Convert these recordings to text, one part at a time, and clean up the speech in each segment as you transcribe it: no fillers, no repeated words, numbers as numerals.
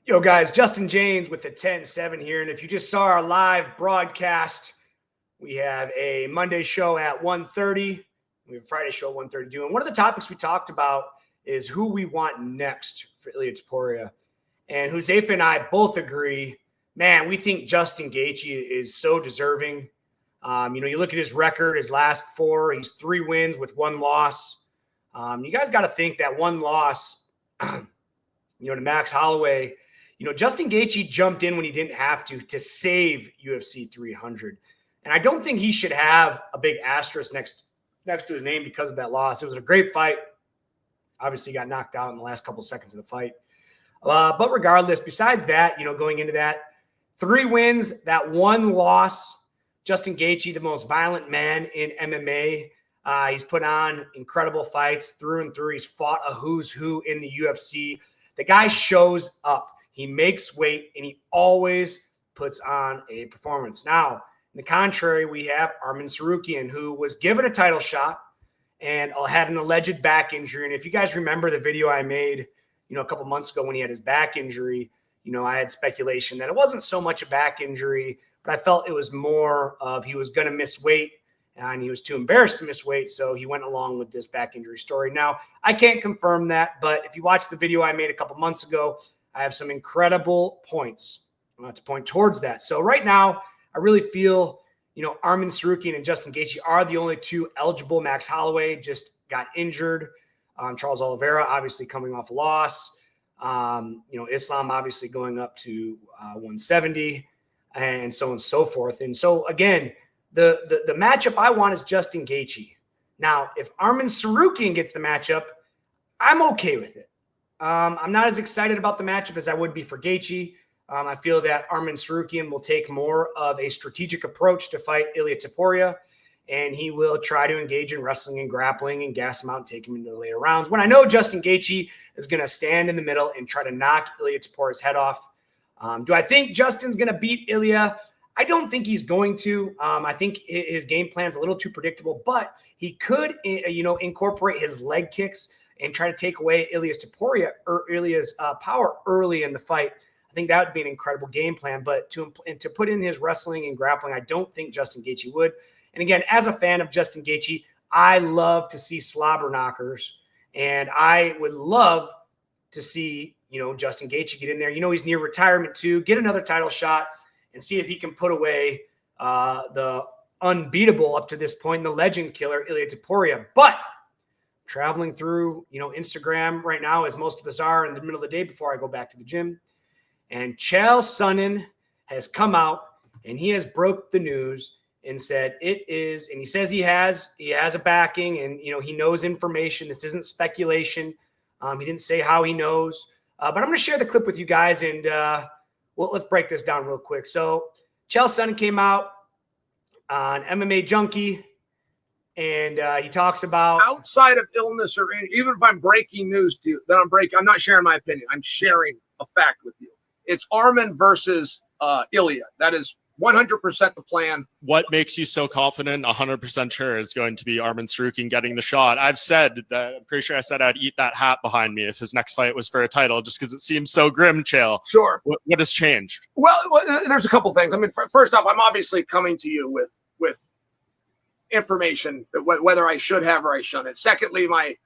Yo, guys, Justin Jaynes with the 10-7 here. And if you just saw our live broadcast, we have a Monday show at 1:30. We have a Friday show at 1:32. And one of the topics we talked about is who we want next for Ilia Topuria. And Huzaifa and I both agree, man, we think Justin Gaethje is so deserving. You look at his record, his last 4, he's 3 wins with 1 loss. You guys got to think that 1 loss, to Max Holloway, Justin Gaethje jumped in when he didn't have to save UFC 300. And I don't think he should have a big asterisk next to his name because of that loss. It was a great fight. Obviously got knocked out in the last couple seconds of the fight. But regardless, besides that, going into that, 3 wins, that 1 loss, Justin Gaethje, the most violent man in MMA. He's put on incredible fights through and through. He's fought a who's who in the UFC. The guy shows up. He makes weight, and he always puts on a performance. Now, in the contrary, we have Arman Tsarukyan, who was given a title shot and had an alleged back injury. And if you guys remember the video I made, a couple months ago when he had his back injury, I had speculation that it wasn't so much a back injury, but I felt it was more of he was going to miss weight and he was too embarrassed to miss weight. So he went along with this back injury story. Now, I can't confirm that, but if you watch the video I made a couple months ago, I have some incredible points to point towards that. So right now, I really feel, Arman Tsarukyan and Justin Gaethje are the only 2 eligible. Max Holloway just got injured. Charles Oliveira, obviously coming off a loss. Islam obviously going up to 170 and so on and so forth. And so, again, the matchup I want is Justin Gaethje. Now, if Arman Tsarukyan gets the matchup, I'm okay with it. I'm not as excited about the matchup as I would be for Gaethje. I feel that Arman Tsarukyan will take more of a strategic approach to fight Ilia Topuria, and he will try to engage in wrestling and grappling and gas him out and take him into the later rounds. When I know Justin Gaethje is going to stand in the middle and try to knock Ilia Topuria's head off. Do I think Justin's going to beat Ilia? I don't think he's going to. I think his game plan is a little too predictable, but he could, incorporate his leg kicks and try to take away Ilia's power early in the fight. I think that would be an incredible game plan. But to put in his wrestling and grappling, I don't think Justin Gaethje would. And again, as a fan of Justin Gaethje, I love to see slobber knockers, and I would love to see Justin Gaethje get in there. He's near retirement too. Get another title shot and see if he can put away the unbeatable up to this point, the legend killer Ilia Topuria. But traveling through, Instagram right now, as most of us are in the middle of the day before I go back to the gym. And Chael Sonnen has come out and he has broke the news and said it is, and he says he has a backing and, he knows information. This isn't speculation. He didn't say how he knows, but I'm going to share the clip with you guys and let's break this down real quick. So Chael Sonnen came out on MMA Junkie. And he talks about outside of illness or even if I'm breaking news to you, I'm not sharing my opinion. I'm sharing a fact with you. It's Arman versus Ilia. That is 100% the plan. What makes you so confident? 100% sure is going to be Arman Tsarukyan getting the shot. I've said that. I'm pretty sure I said I'd eat that hat behind me if his next fight was for a title, just because it seems so grim. Chael, sure. What has changed? Well, there's a couple things. I mean, first off, I'm obviously coming to you with information that whether I should have or I shouldn't. Secondly, I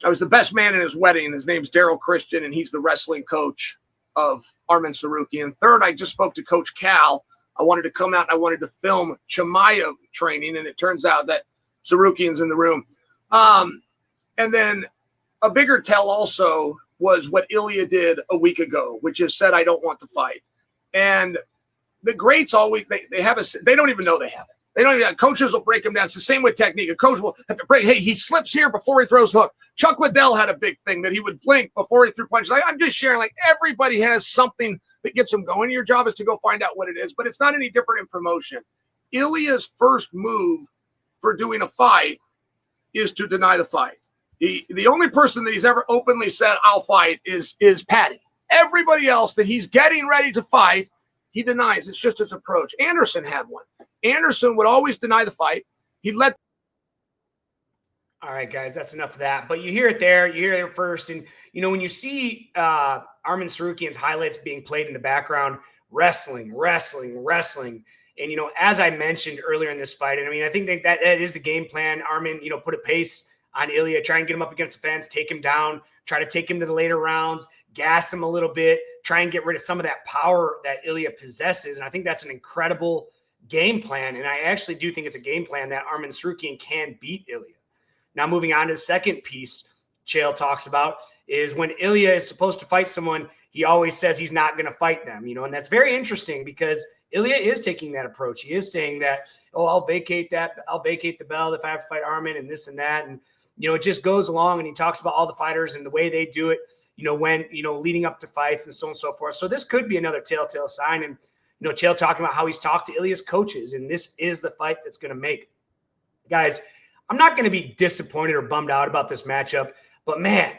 was the best man in his wedding. His name's Daryl Christian, and he's the wrestling coach of Arman Tsarukyan. Third, I just spoke to Coach Cal. I wanted to come out and I wanted to film Chimaev training, and it turns out that Tsarukyan's in the room. And then a bigger tell also was what Ilia did a week ago, which is said, I don't want to fight. And the greats always, they don't even know they have it. They don't even, coaches will break them down. It's the same with technique. A coach will have to break. Hey, he slips here before he throws hook. Chuck Liddell had a big thing that he would blink before he threw punches. I'm just sharing, everybody has something that gets them going. Your job is to go find out what it is, but it's not any different in promotion. Ilia's first move for doing a fight is to deny the fight. The only person that he's ever openly said, I'll fight is Patty. Everybody else that he's getting ready to fight, he denies. It's just his approach. Anderson had one. Anderson would always deny the fight. He let All right, guys, that's enough of that. But you hear it there. You hear it there first. And, when you see Arman Tsarukyan's highlights being played in the background, wrestling. And, as I mentioned earlier in this fight, and I think that is the game plan. Arman, put a pace on Ilia, try and get him up against the fence, take him down, try to take him to the later rounds, gas him a little bit, try and get rid of some of that power that Ilia possesses. And I think that's an incredible game plan. And I actually do think it's a game plan that Arman Tsarukyan can beat Ilia. Now, moving on to the second piece Chael talks about is when Ilia is supposed to fight someone, he always says he's not going to fight them, and that's very interesting because Ilia is taking that approach. He is saying that, I'll vacate the belt if I have to fight Arman and this and that. And, it just goes along, and he talks about all the fighters and the way they do it, when, leading up to fights and so on and so forth. So this could be another telltale sign. And, Chael talking about how he's talked to Ilia's coaches, and this is the fight that's going to make. Guys, I'm not going to be disappointed or bummed out about this matchup, but man,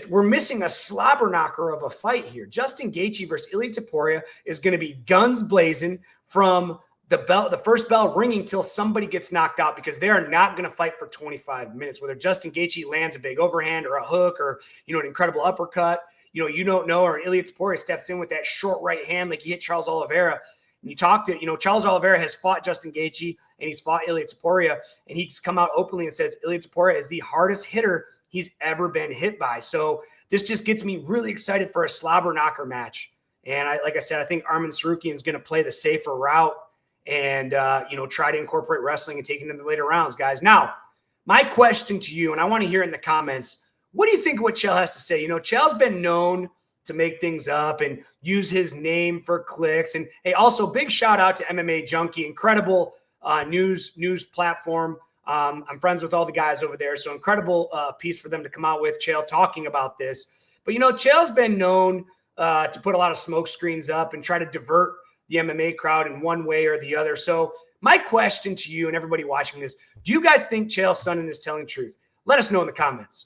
we're missing a slobber knocker of a fight here. Justin Gaethje versus Ilia Topuria is going to be guns blazing from the first bell ringing till somebody gets knocked out, because they are not going to fight for 25 minutes. Whether Justin Gaethje lands a big overhand or a hook or, an incredible uppercut, you don't know, or Ilia Topuria steps in with that short right hand like he hit Charles Oliveira. And you talk to, Charles Oliveira has fought Justin Gaethje and he's fought Ilia Topuria, and he's come out openly and says Ilia Topuria is the hardest hitter he's ever been hit by. So this just gets me really excited for a slobber knocker match. And like I said, I think Arman Tsarukyan is going to play the safer route and, try to incorporate wrestling and taking them to the later rounds, guys. Now, my question to you, and I want to hear it in the comments, what do you think of what Chael has to say? Chael's been known to make things up and use his name for clicks. And hey, also big shout out to MMA Junkie, incredible news platform. I'm friends with all the guys over there, so incredible piece for them to come out with, Chael talking about this. But, Chael's been known to put a lot of smoke screens up and try to divert the MMA crowd in one way or the other. So my question to you and everybody watching this, do you guys think Chael Sonnen is telling truth? Let us know in the comments.